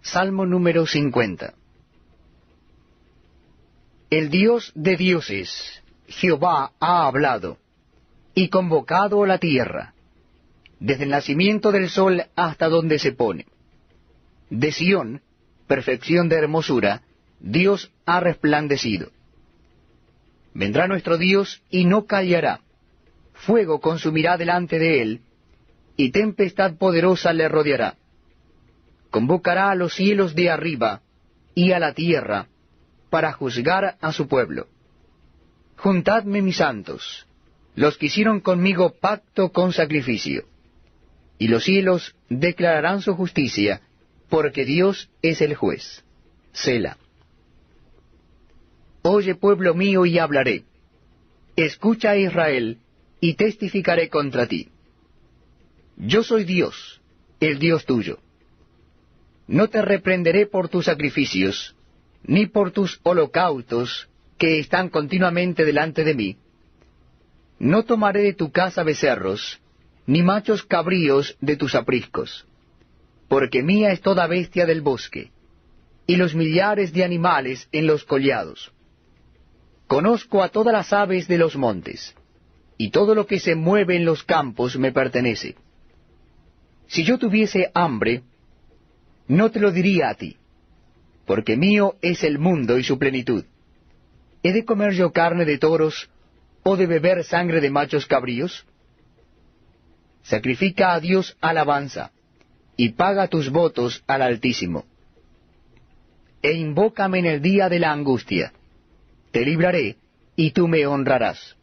Salmo número 50. El Dios de dioses, Jehová, ha hablado, y convocado la tierra, desde el nacimiento del sol hasta donde se pone. De Sión, perfección de hermosura, Dios ha resplandecido. Vendrá nuestro Dios y no callará. Fuego consumirá delante de él, y tempestad poderosa le rodeará. Convocará a los cielos de arriba y a la tierra, para juzgar a su pueblo. Juntadme mis santos, los que hicieron conmigo pacto con sacrificio, y los cielos declararán su justicia, porque Dios es el juez. Selah. Oye, pueblo mío, y hablaré. Escucha, Israel, y testificaré contra ti. Yo soy Dios, el Dios tuyo. No te reprenderé por tus sacrificios, ni por tus holocaustos, que están continuamente delante de mí. No tomaré de tu casa becerros, ni machos cabríos de tus apriscos, porque mía es toda bestia del bosque, y los millares de animales en los collados. Conozco a todas las aves de los montes, y todo lo que se mueve en los campos me pertenece. Si yo tuviese hambre, no te lo diría a ti, porque mío es el mundo y su plenitud. ¿He de comer yo carne de toros, o de beber sangre de machos cabríos? Sacrifica a Dios alabanza, y paga tus votos al Altísimo. E invócame en el día de la angustia. Te libraré, y tú me honrarás.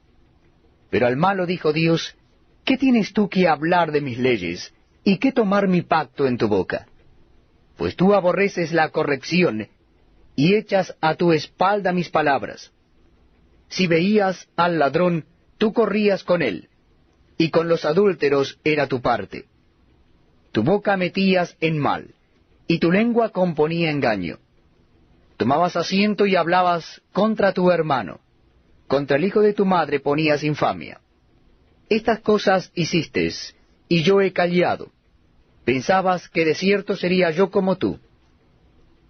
Pero al malo dijo Dios, ¿qué tienes tú que hablar de mis leyes, y qué tomar mi pacto en tu boca? Pues tú aborreces la corrección, y echas a tu espalda mis palabras. Si veías al ladrón, tú corrías con él, y con los adúlteros era tu parte. Tu boca metías en mal, y tu lengua componía engaño. Tomabas asiento y hablabas contra tu hermano, contra el hijo de tu madre ponías infamia. Estas cosas hiciste, y yo he callado. Pensabas que de cierto sería yo como tú.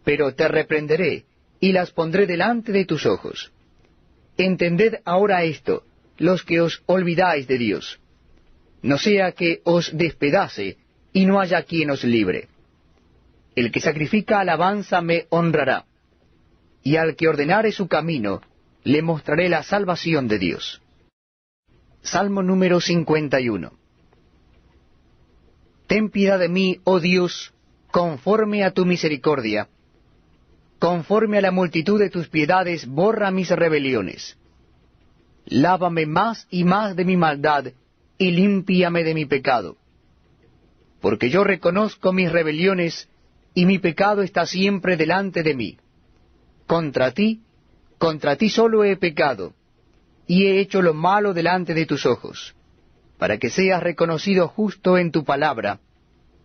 Pero te reprenderé, y las pondré delante de tus ojos. Entended ahora esto, los que os olvidáis de Dios. No sea que os despedace, y no haya quien os libre. El que sacrifica alabanza me honrará, y al que ordenare su camino, le mostraré la salvación de Dios. Salmo número 51. Ten piedad de mí, oh Dios, conforme a tu misericordia. Conforme a la multitud de tus piedades, borra mis rebeliones. Lávame más y más de mi maldad, y límpiame de mi pecado. Porque yo reconozco mis rebeliones, y mi pecado está siempre delante de mí. Contra ti solo he pecado, y he hecho lo malo delante de tus ojos, para que seas reconocido justo en tu palabra,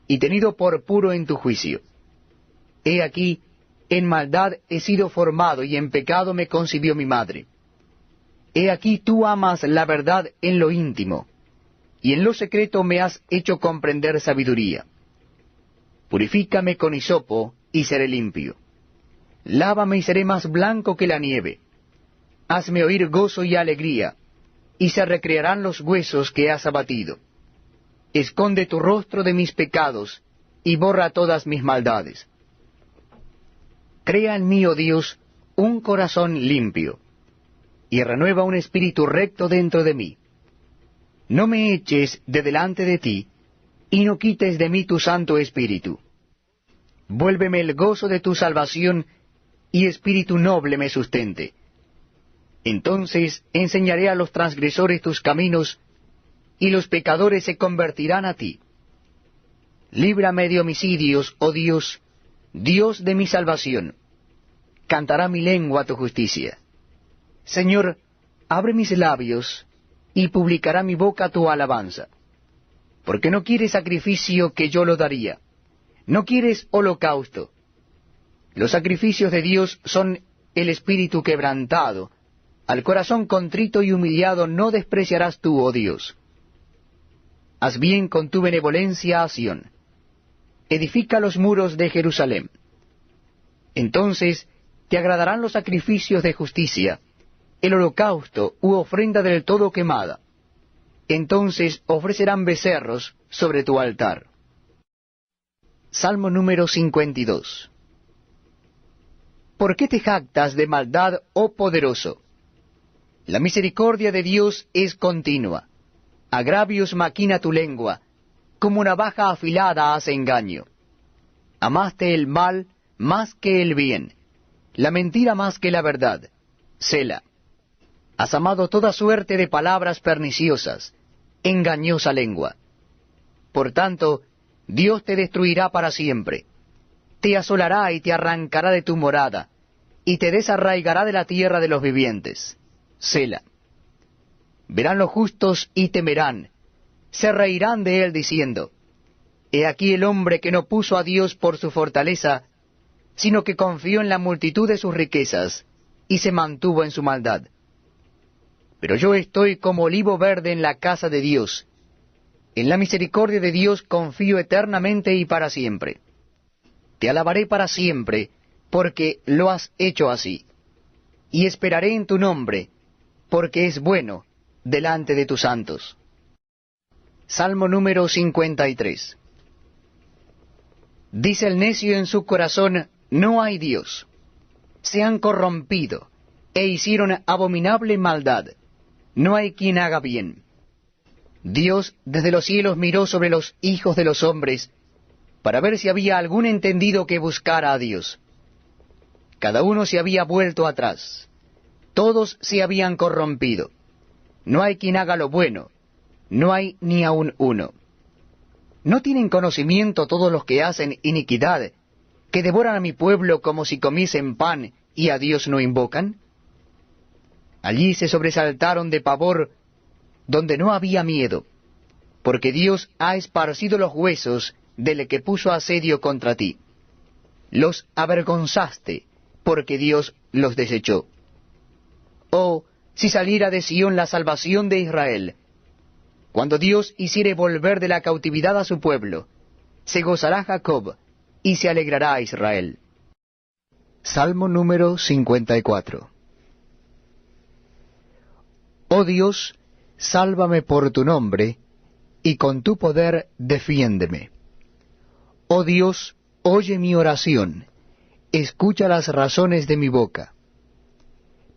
y tenido por puro en tu juicio. He aquí, en maldad he sido formado, y en pecado me concibió mi madre. He aquí tú amas la verdad en lo íntimo, y en lo secreto me has hecho comprender sabiduría. Purifícame con hisopo, y seré limpio. Lávame y seré más blanco que la nieve. Hazme oír gozo y alegría, y se recrearán los huesos que has abatido. Esconde tu rostro de mis pecados, y borra todas mis maldades. Crea en mí, oh Dios, un corazón limpio, y renueva un espíritu recto dentro de mí. No me eches de delante de ti, y no quites de mí tu Santo Espíritu. Vuélveme el gozo de tu salvación, y espíritu noble me sustente. Entonces enseñaré a los transgresores tus caminos, y los pecadores se convertirán a ti. Líbrame de homicidios, oh Dios, Dios de mi salvación. Cantará mi lengua tu justicia. Señor, abre mis labios, y publicará mi boca tu alabanza. Porque no quieres sacrificio que yo lo daría, no quieres holocausto. Los sacrificios de Dios son el espíritu quebrantado. Al corazón contrito y humillado no despreciarás tú, oh Dios. Haz bien con tu benevolencia a Sión. Edifica los muros de Jerusalén. Entonces te agradarán los sacrificios de justicia, el holocausto u ofrenda del todo quemada. Entonces ofrecerán becerros sobre tu altar. Salmo número 52. ¿Por qué te jactas de maldad, oh poderoso? La misericordia de Dios es continua. Agravios maquina tu lengua, como navaja afilada hace engaño. Amaste el mal más que el bien, la mentira más que la verdad. Sela. Has amado toda suerte de palabras perniciosas, engañosa lengua. Por tanto, Dios te destruirá para siempre. Te asolará y te arrancará de tu morada, y te desarraigará de la tierra de los vivientes. Sela. Verán los justos y temerán, se reirán de él diciendo, He aquí el hombre que no puso a Dios por su fortaleza, sino que confió en la multitud de sus riquezas, y se mantuvo en su maldad. Pero yo estoy como olivo verde en la casa de Dios. En la misericordia de Dios confío eternamente y para siempre. Te alabaré para siempre, porque lo has hecho así. Y esperaré en tu nombre, porque es bueno delante de tus santos. Salmo número 53. Dice el necio en su corazón, no hay Dios. Se han corrompido, e hicieron abominable maldad. No hay quien haga bien. Dios desde los cielos miró sobre los hijos de los hombres, para ver si había algún entendido que buscara a Dios. Cada uno se había vuelto atrás. Todos se habían corrompido. No hay quien haga lo bueno. No hay ni aun uno. ¿No tienen conocimiento todos los que hacen iniquidad, que devoran a mi pueblo como si comiesen pan y a Dios no invocan? Allí se sobresaltaron de pavor donde no había miedo, porque Dios ha esparcido los huesos del que puso asedio contra ti. Los avergonzaste, porque Dios los desechó. Oh, si saliera de Sión la salvación de Israel, cuando Dios hiciere volver de la cautividad a su pueblo, se gozará Jacob, y se alegrará Israel. Salmo número 54. Oh Dios, sálvame por tu nombre, y con tu poder defiéndeme. Oh Dios, oye mi oración, escucha las razones de mi boca.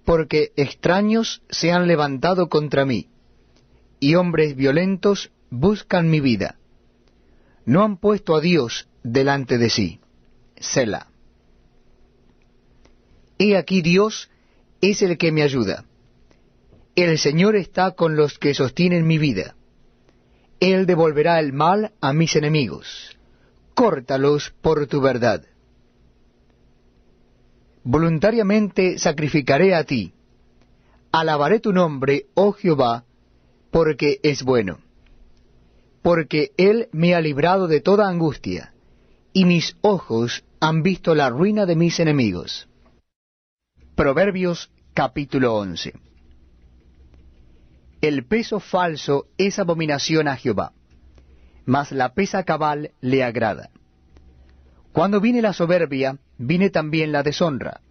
Porque extraños se han levantado contra mí, y hombres violentos buscan mi vida. No han puesto a Dios delante de sí. Sela. He aquí Dios es el que me ayuda. El Señor está con los que sostienen mi vida. Él devolverá el mal a mis enemigos. Córtalos por tu verdad. Voluntariamente sacrificaré a ti. Alabaré tu nombre, oh Jehová, porque es bueno. Porque Él me ha librado de toda angustia, y mis ojos han visto la ruina de mis enemigos. Proverbios capítulo 11. El peso falso es abominación a Jehová, mas la pesa cabal le agrada. Cuando viene la soberbia, viene también la deshonra.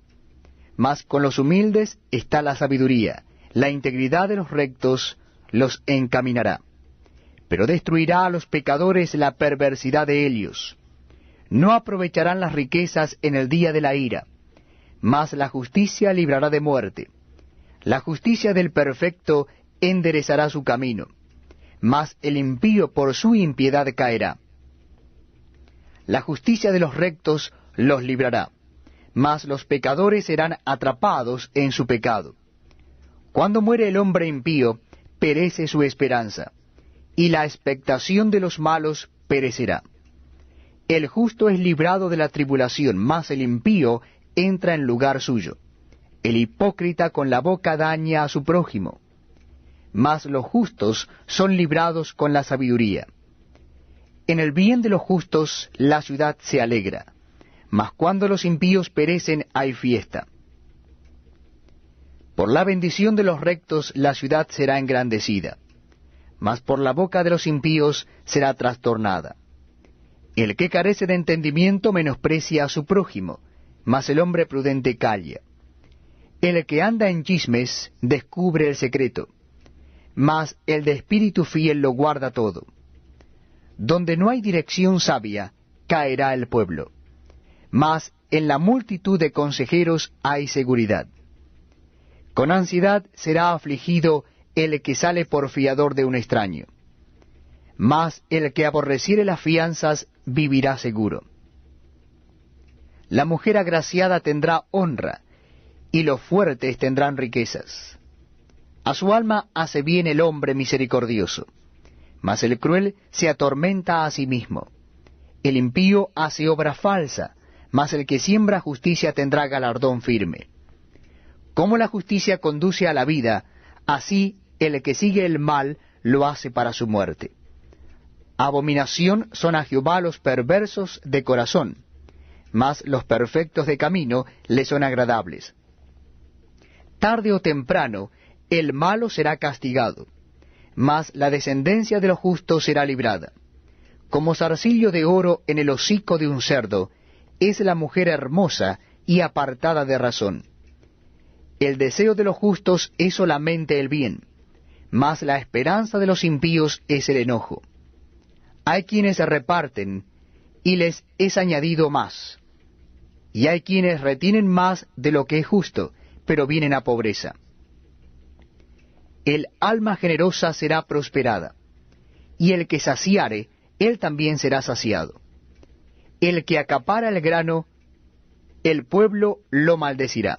Mas con los humildes está la sabiduría, la integridad de los rectos los encaminará. Pero destruirá a los pecadores la perversidad de ellos. No aprovecharán las riquezas en el día de la ira, mas la justicia librará de muerte. La justicia del perfecto enderezará su camino, mas el impío por su impiedad caerá. La justicia de los rectos los librará, mas los pecadores serán atrapados en su pecado. Cuando muere el hombre impío, perece su esperanza, y la expectación de los malos perecerá. El justo es librado de la tribulación, mas el impío entra en lugar suyo. El hipócrita con la boca daña a su prójimo, mas los justos son librados con la sabiduría. En el bien de los justos la ciudad se alegra, mas cuando los impíos perecen hay fiesta. Por la bendición de los rectos la ciudad será engrandecida, mas por la boca de los impíos será trastornada. El que carece de entendimiento menosprecia a su prójimo, mas el hombre prudente calla. El que anda en chismes descubre el secreto, mas el de espíritu fiel lo guarda todo. Donde no hay dirección sabia, caerá el pueblo, mas en la multitud de consejeros hay seguridad. Con ansiedad será afligido el que sale por fiador de un extraño, mas el que aborreciere las fianzas vivirá seguro. La mujer agraciada tendrá honra, y los fuertes tendrán riquezas. A su alma hace bien el hombre misericordioso, mas el cruel se atormenta a sí mismo. El impío hace obra falsa, mas el que siembra justicia tendrá galardón firme. Como la justicia conduce a la vida, así el que sigue el mal lo hace para su muerte. Abominación son a Jehová los perversos de corazón, mas los perfectos de camino le son agradables. Tarde o temprano el malo será castigado, mas la descendencia de los justos será librada. Como zarcillo de oro en el hocico de un cerdo, es la mujer hermosa y apartada de razón. El deseo de los justos es solamente el bien, mas la esperanza de los impíos es el enojo. Hay quienes reparten, y les es añadido más, y hay quienes retienen más de lo que es justo, pero vienen a pobreza. El alma generosa será prosperada, y el que saciare, él también será saciado. El que acapara el grano, el pueblo lo maldecirá,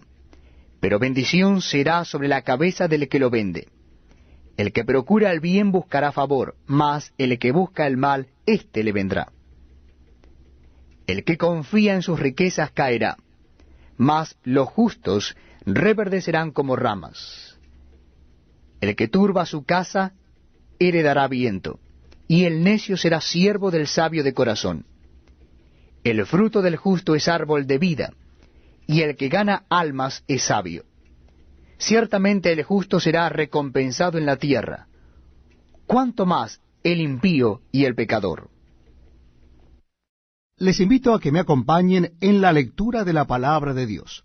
pero bendición será sobre la cabeza del que lo vende. El que procura el bien buscará favor, mas el que busca el mal, éste le vendrá. El que confía en sus riquezas caerá, mas los justos reverdecerán como ramas. El que turba su casa heredará viento, y el necio será siervo del sabio de corazón. El fruto del justo es árbol de vida, y el que gana almas es sabio. Ciertamente el justo será recompensado en la tierra, cuánto más el impío y el pecador. Les invito a que me acompañen en la lectura de la palabra de Dios.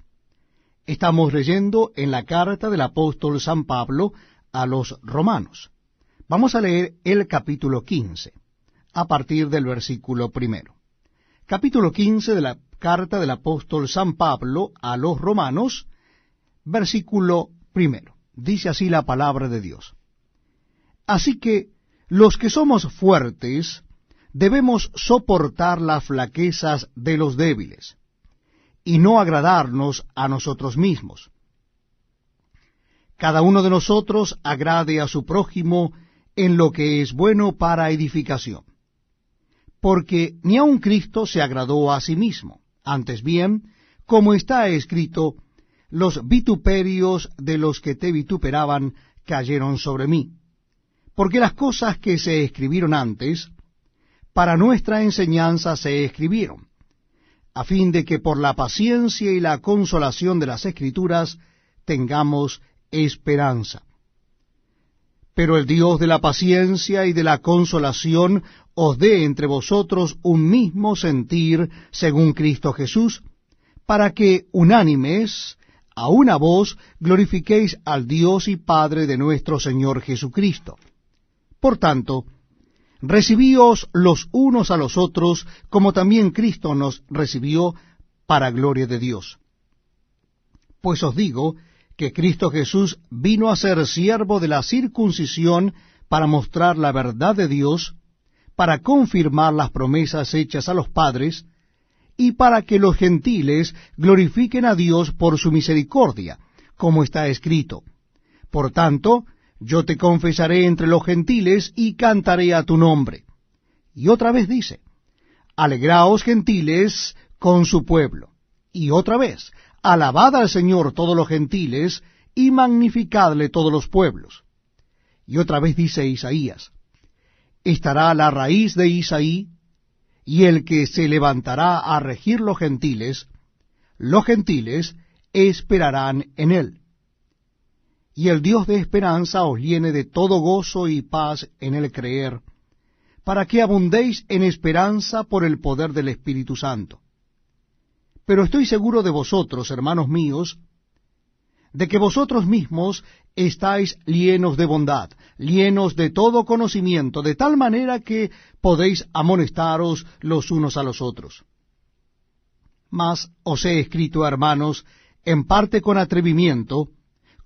Estamos leyendo en la carta del apóstol San Pablo a los romanos. Vamos a leer el capítulo 15, a partir del versículo 1. Capítulo 15 de la carta del apóstol San Pablo a los romanos, versículo 1. Dice así la palabra de Dios. Así que los que somos fuertes debemos soportar las flaquezas de los débiles, y no agradarnos a nosotros mismos. Cada uno de nosotros agrade a su prójimo en lo que es bueno para edificación. Porque ni aun Cristo se agradó a sí mismo, antes bien, como está escrito, los vituperios de los que te vituperaban cayeron sobre mí. Porque las cosas que se escribieron antes, para nuestra enseñanza se escribieron, a fin de que por la paciencia y la consolación de las Escrituras tengamos esperanza. Pero el Dios de la paciencia y de la consolación os dé entre vosotros un mismo sentir según Cristo Jesús, para que unánimes a una voz glorifiquéis al Dios y Padre de nuestro Señor Jesucristo. Por tanto, recibíos los unos a los otros, como también Cristo nos recibió para gloria de Dios. Pues os digo que Cristo Jesús vino a ser siervo de la circuncisión para mostrar la verdad de Dios, para confirmar las promesas hechas a los padres, y para que los gentiles glorifiquen a Dios por su misericordia, como está escrito. Por tanto, yo te confesaré entre los gentiles y cantaré a tu nombre. Y otra vez dice, alegraos gentiles con su pueblo. Y otra vez, alabad al Señor todos los gentiles y magnificadle todos los pueblos. Y otra vez dice Isaías, estará la raíz de Isaí, y el que se levantará a regir los gentiles esperarán en él. Y el Dios de esperanza os llene de todo gozo y paz en el creer, para que abundéis en esperanza por el poder del Espíritu Santo. Pero estoy seguro de vosotros, hermanos míos, de que vosotros mismos estáis llenos de bondad, llenos de todo conocimiento, de tal manera que podéis amonestaros los unos a los otros. Mas os he escrito, hermanos, en parte con atrevimiento,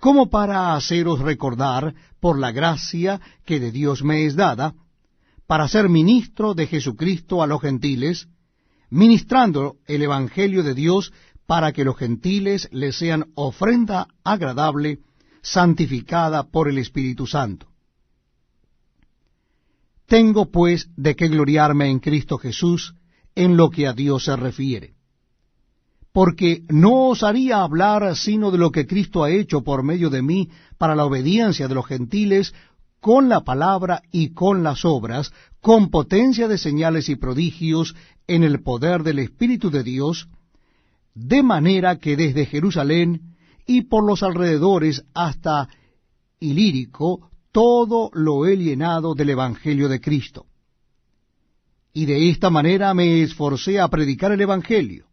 como para haceros recordar, por la gracia que de Dios me es dada, para ser ministro de Jesucristo a los gentiles, ministrando el Evangelio de Dios, para que los gentiles les sean ofrenda agradable, santificada por el Espíritu Santo. Tengo pues de qué gloriarme en Cristo Jesús en lo que a Dios se refiere. Porque no osaría hablar sino de lo que Cristo ha hecho por medio de mí para la obediencia de los gentiles, con la palabra y con las obras, con potencia de señales y prodigios, en el poder del Espíritu de Dios, de manera que desde Jerusalén y por los alrededores hasta Ilírico, todo lo he llenado del Evangelio de Cristo. Y de esta manera me esforcé a predicar el Evangelio,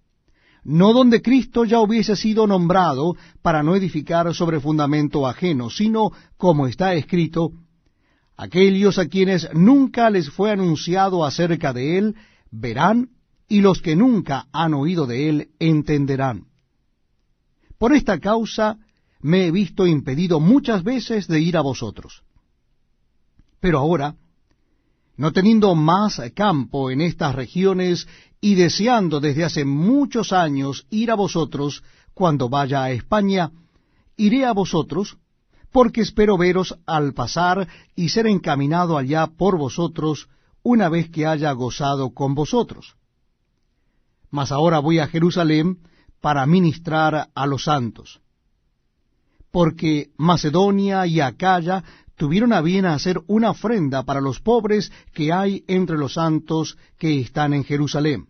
no donde Cristo ya hubiese sido nombrado, para no edificar sobre fundamento ajeno, sino, como está escrito, aquellos a quienes nunca les fue anunciado acerca de él, verán, y los que nunca han oído de él, entenderán. Por esta causa me he visto impedido muchas veces de ir a vosotros. Pero ahora, no teniendo más campo en estas regiones, y deseando desde hace muchos años ir a vosotros cuando vaya a España, iré a vosotros, porque espero veros al pasar y ser encaminado allá por vosotros, una vez que haya gozado con vosotros. Mas ahora voy a Jerusalén para ministrar a los santos, porque Macedonia y Acaya tuvieron a bien hacer una ofrenda para los pobres que hay entre los santos que están en Jerusalén,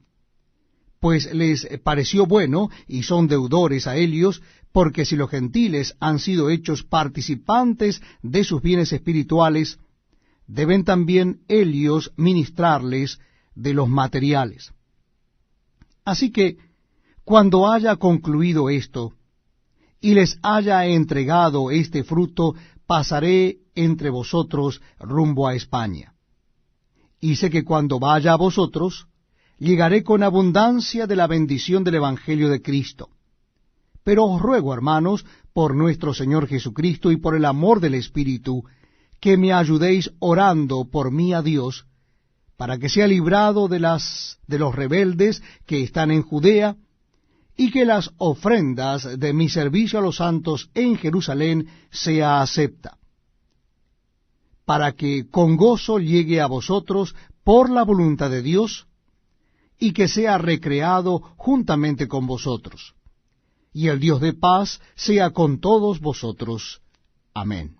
pues les pareció bueno, y son deudores a ellos, porque si los gentiles han sido hechos participantes de sus bienes espirituales, deben también ellos ministrarles de los materiales. Así que, cuando haya concluido esto, y les haya entregado este fruto, pasaré entre vosotros rumbo a España. Y sé que cuando vaya a vosotros, llegaré con abundancia de la bendición del Evangelio de Cristo. Pero os ruego, hermanos, por nuestro Señor Jesucristo y por el amor del Espíritu, que me ayudéis orando por mí a Dios, para que sea librado de los rebeldes que están en Judea, y que las ofrendas de mi servicio a los santos en Jerusalén sea acepta, para que con gozo llegue a vosotros por la voluntad de Dios, y que sea recreado juntamente con vosotros. Y el Dios de paz sea con todos vosotros. Amén.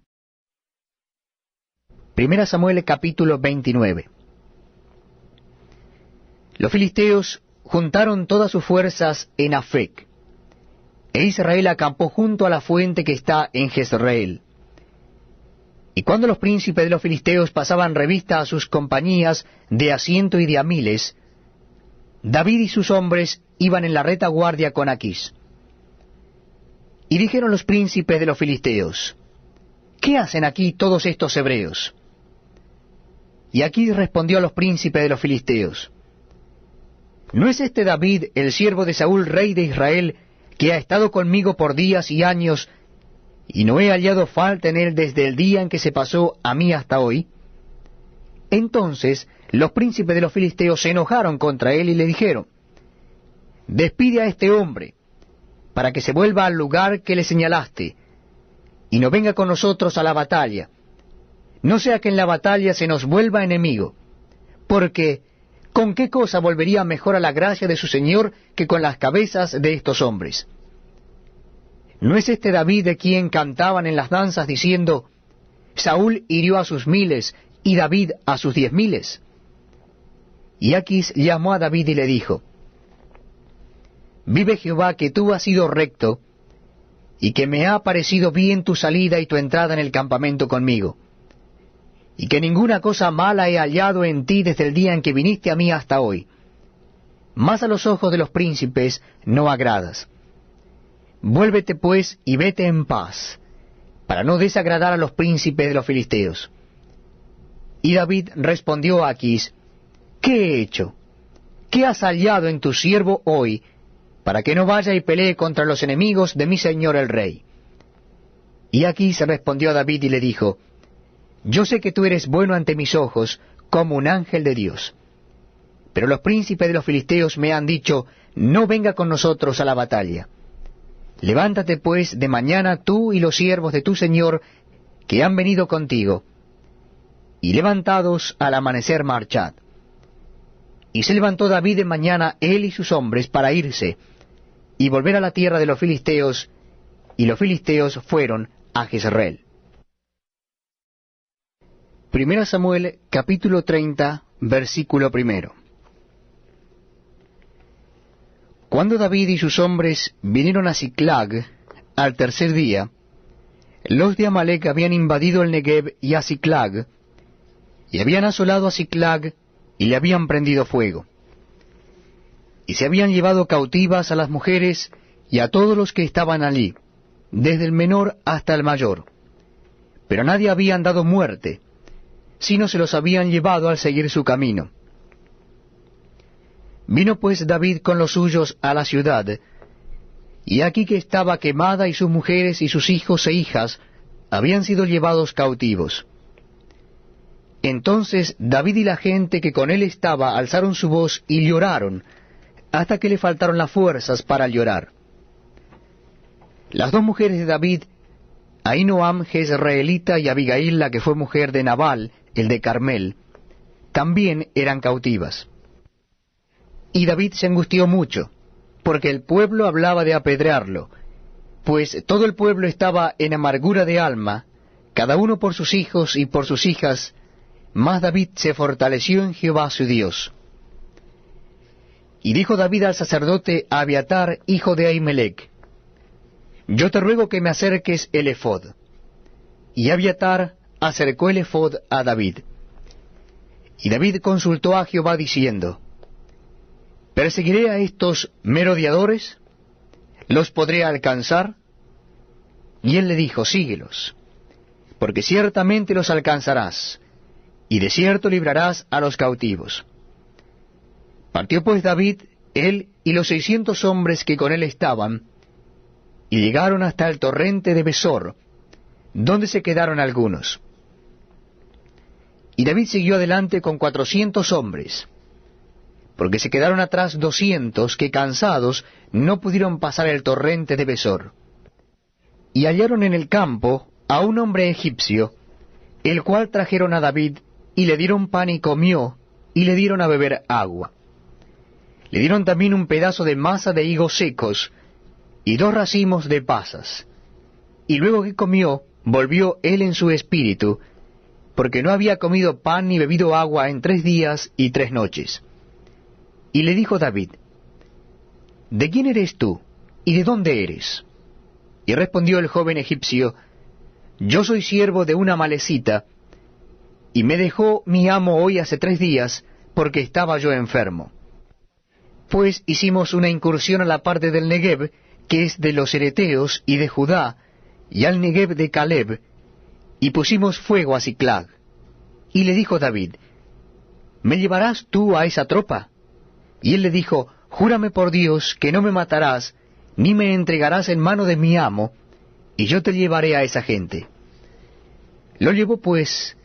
Primera Samuel capítulo 29. Los filisteos juntaron todas sus fuerzas en Afec, e Israel acampó junto a la fuente que está en Jezreel. Y cuando los príncipes de los filisteos pasaban revista a sus compañías de a 100 y de a 1000, David y sus hombres iban en la retaguardia con Aquís. Y dijeron los príncipes de los filisteos: ¿qué hacen aquí todos estos hebreos? Y Aquís respondió a los príncipes de los filisteos: ¿no es este David, el siervo de Saúl, rey de Israel, que ha estado conmigo por días y años, y no he hallado falta en él desde el día en que se pasó a mí hasta hoy? Entonces los príncipes de los filisteos se enojaron contra él y le dijeron: despide a este hombre, para que se vuelva al lugar que le señalaste, y no venga con nosotros a la batalla, no sea que en la batalla se nos vuelva enemigo, porque ¿con qué cosa volvería mejor a la gracia de su Señor que con las cabezas de estos hombres? ¿No es este David de quien cantaban en las danzas diciendo: Saúl hirió a sus 1000 y David a sus 10,000? Y Aquís llamó a David y le dijo: vive Jehová, que tú has sido recto, y que me ha parecido bien tu salida y tu entrada en el campamento conmigo, y que ninguna cosa mala he hallado en ti desde el día en que viniste a mí hasta hoy. mas a los ojos de los príncipes no agradas. Vuélvete pues y vete en paz, para no desagradar a los príncipes de los filisteos. Y David respondió a Achs: ¿Qué he hecho? ¿Qué has hallado en tu siervo hoy, para que no vaya y pelee contra los enemigos de mi señor el rey? Y Achs respondió a David y le dijo: Yo sé que tú eres bueno ante mis ojos, como un ángel de Dios. Pero los príncipes de los filisteos me han dicho: No venga con nosotros a la batalla. Levántate pues de mañana tú y los siervos de tu señor que han venido contigo, y levantados al amanecer marchad. Y se levantó David de mañana, él y sus hombres, para irse, y volver a la tierra de los filisteos, y los filisteos fueron a Jezreel. 1 Samuel, capítulo 30, versículo 1. Cuando David y sus hombres vinieron a Siclag al tercer día, los de Amalec habían invadido el Negev y a Siclag, y habían asolado a Siclag, y le habían prendido fuego. Y se habían llevado cautivas a las mujeres y a todos los que estaban allí, desde el menor hasta el mayor. Pero a nadie habían dado muerte, sino se los habían llevado al seguir su camino. Vino pues David con los suyos a la ciudad, y aquí que estaba quemada, y sus mujeres y sus hijos e hijas habían sido llevados cautivos. Entonces David y la gente que con él estaba alzaron su voz y lloraron, hasta que le faltaron las fuerzas para llorar. Las dos mujeres de David, Ahinoam jezreelita y Abigail, la que fue mujer de Nabal, el de Carmel, también eran cautivas. Y David se angustió mucho, porque el pueblo hablaba de apedrearlo, pues todo el pueblo estaba en amargura de alma, cada uno por sus hijos y por sus hijas, mas David se fortaleció en Jehová su Dios. Y dijo David al sacerdote Abiatar, hijo de Ahimelech: Yo te ruego que me acerques el ephod. Y Abiatar acercó el ephod a David. Y David consultó a Jehová diciendo: ¿Perseguiré a estos merodeadores? ¿Los podré alcanzar? Y él le dijo: Síguelos, porque ciertamente los alcanzarás, y de cierto librarás a los cautivos. Partió pues David, él y los 600 hombres que con él estaban, y llegaron hasta el torrente de Besor, donde se quedaron algunos. Y David siguió adelante con 400 hombres, porque se quedaron atrás 200 que, cansados, no pudieron pasar el torrente de Besor. Y hallaron en el campo a un hombre egipcio, el cual trajeron a David, y le dieron pan y comió, y le dieron a beber agua. Le dieron también un pedazo de masa de higos secos, y 2 racimos de pasas. Y luego que comió, volvió él en su espíritu, porque no había comido pan ni bebido agua en 3 días y 3 noches. Y le dijo David: ¿De quién eres tú, y de dónde eres? Y respondió el joven egipcio: Yo soy siervo de una amalecita, y me dejó mi amo hoy hace 3 días, porque estaba yo enfermo. Pues hicimos una incursión a la parte del Negev, que es de los hereteos y de Judá, y al Negev de Caleb, y pusimos fuego a Siclag. Y le dijo David: ¿Me llevarás tú a esa tropa? Y él le dijo: Júrame por Dios que no me matarás, ni me entregarás en mano de mi amo, y yo te llevaré a esa gente. Lo llevó pues,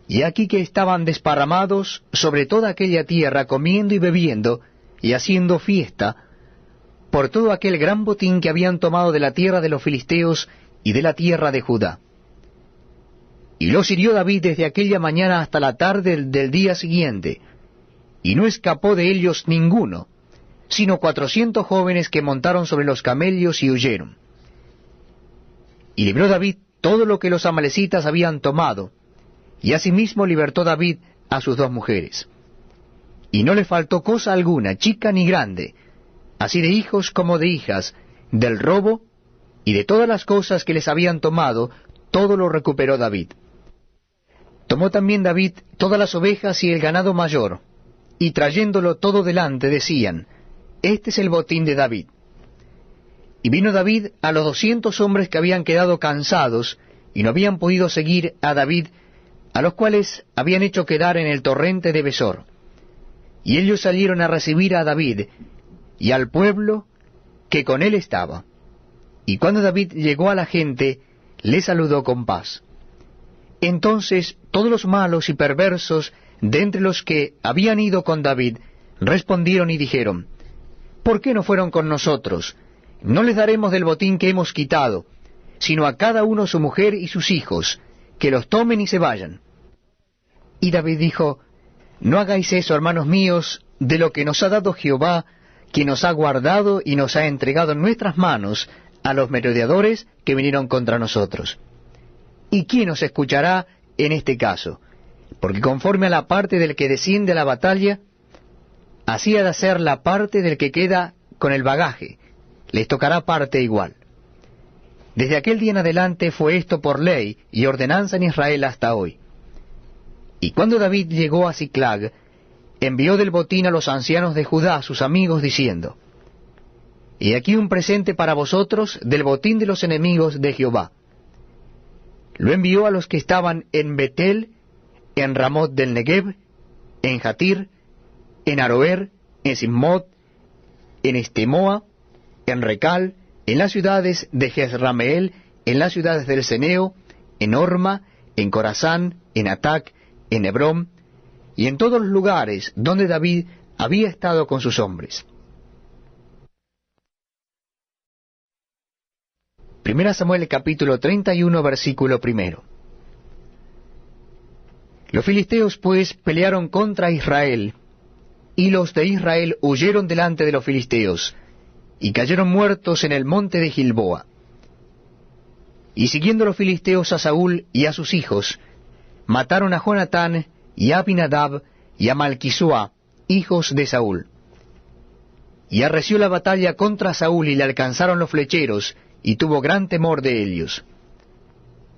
y aquí que estaban desparramados sobre toda aquella tierra, comiendo y bebiendo, y haciendo fiesta, por todo aquel gran botín que habían tomado de la tierra de los filisteos y de la tierra de Judá. Y los hirió David desde aquella mañana hasta la tarde del día siguiente, y no escapó de ellos ninguno, sino 400 jóvenes que montaron sobre los camellos y huyeron. Y libró David todo lo que los amalecitas habían tomado, y asimismo libertó David a sus 2 mujeres. Y no le faltó cosa alguna, chica ni grande, así de hijos como de hijas, del robo y de todas las cosas que les habían tomado, todo lo recuperó David. Tomó también David todas las ovejas y el ganado mayor, y trayéndolo todo delante decían, Este es el botín de David. Y vino David a los 200 hombres que habían quedado cansados y no habían podido seguir a David, a los cuales habían hecho quedar en el torrente de Besor. Y ellos salieron a recibir a David y al pueblo que con él estaba. Y cuando David llegó a la gente, le saludó con paz. Entonces todos los malos y perversos de entre los que habían ido con David respondieron y dijeron, ¿por qué no fueron con nosotros? No les daremos del botín que hemos quitado, sino a cada uno su mujer y sus hijos, que los tomen y se vayan. Y David dijo, no hagáis eso, hermanos míos, de lo que nos ha dado Jehová, quien nos ha guardado y nos ha entregado en nuestras manos a los merodeadores que vinieron contra nosotros. ¿Y quién nos escuchará en este caso? Porque conforme a la parte del que desciende a la batalla, así ha de ser la parte del que queda con el bagaje, les tocará parte igual. Desde aquel día en adelante fue esto por ley y ordenanza en Israel hasta hoy. Y cuando David llegó a Siclag, envió del botín a los ancianos de Judá, sus amigos, diciendo, He aquí un presente para vosotros del botín de los enemigos de Jehová. Lo envió a los que estaban en Betel, en Ramot del Negev, en Jatir, en Aroer, en Simmot, en Estemoa, en Recal, en las ciudades de Jezrameel, en las ciudades del Ceneo, en Orma, en Corazán, en Atac, en Hebrón, y en todos los lugares donde David había estado con sus hombres. 1 Samuel capítulo 31, versículo 1. Los filisteos pues pelearon contra Israel, y los de Israel huyeron delante de los filisteos, y cayeron muertos en el monte de Gilboa. Y siguiendo los filisteos a Saúl y a sus hijos, mataron a Jonatán y a Abinadab y a Malquisua, hijos de Saúl. Y arreció la batalla contra Saúl y le alcanzaron los flecheros, y tuvo gran temor de ellos.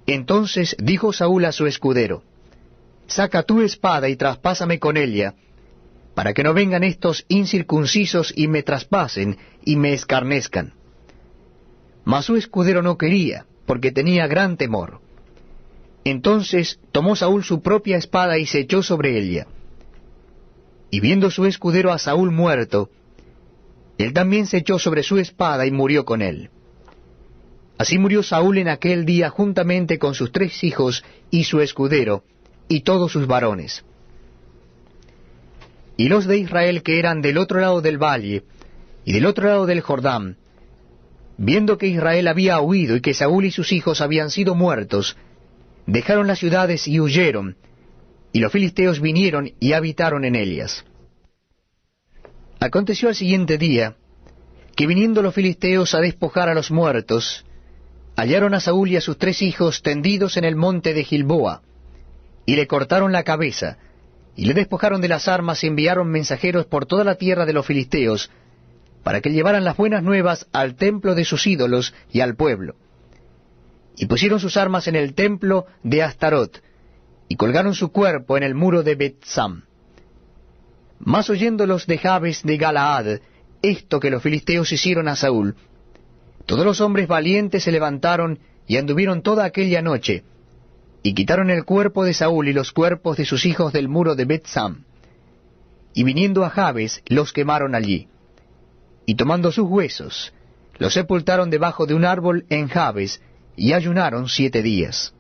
Entonces dijo Saúl a su escudero, Saca tu espada y traspásame con ella, para que no vengan estos incircuncisos y me traspasen y me escarnezcan. Mas su escudero no quería, porque tenía gran temor. Entonces tomó Saúl su propia espada y se echó sobre ella. Y viendo su escudero a Saúl muerto, él también se echó sobre su espada y murió con él. Así murió Saúl en aquel día juntamente con sus 3 hijos y su escudero, y todos sus varones. Y los de Israel que eran del otro lado del valle, y del otro lado del Jordán, viendo que Israel había huido y que Saúl y sus hijos habían sido muertos, dejaron las ciudades y huyeron, y los filisteos vinieron y habitaron en ellas. Aconteció al siguiente día, que viniendo los filisteos a despojar a los muertos, hallaron a Saúl y a sus 3 hijos tendidos en el monte de Gilboa, y le cortaron la cabeza, y le despojaron de las armas y enviaron mensajeros por toda la tierra de los filisteos, para que llevaran las buenas nuevas al templo de sus ídolos y al pueblo. Y pusieron sus armas en el templo de Astarot, y colgaron su cuerpo en el muro de Bet-Sam. Mas oyéndolos de Jabes de Galaad, esto que los filisteos hicieron a Saúl, todos los hombres valientes se levantaron y anduvieron toda aquella noche, y quitaron el cuerpo de Saúl y los cuerpos de sus hijos del muro de Bet-Sam. Y viniendo a Jabes, los quemaron allí. Y tomando sus huesos, los sepultaron debajo de un árbol en Jabes, y ayunaron 7 días.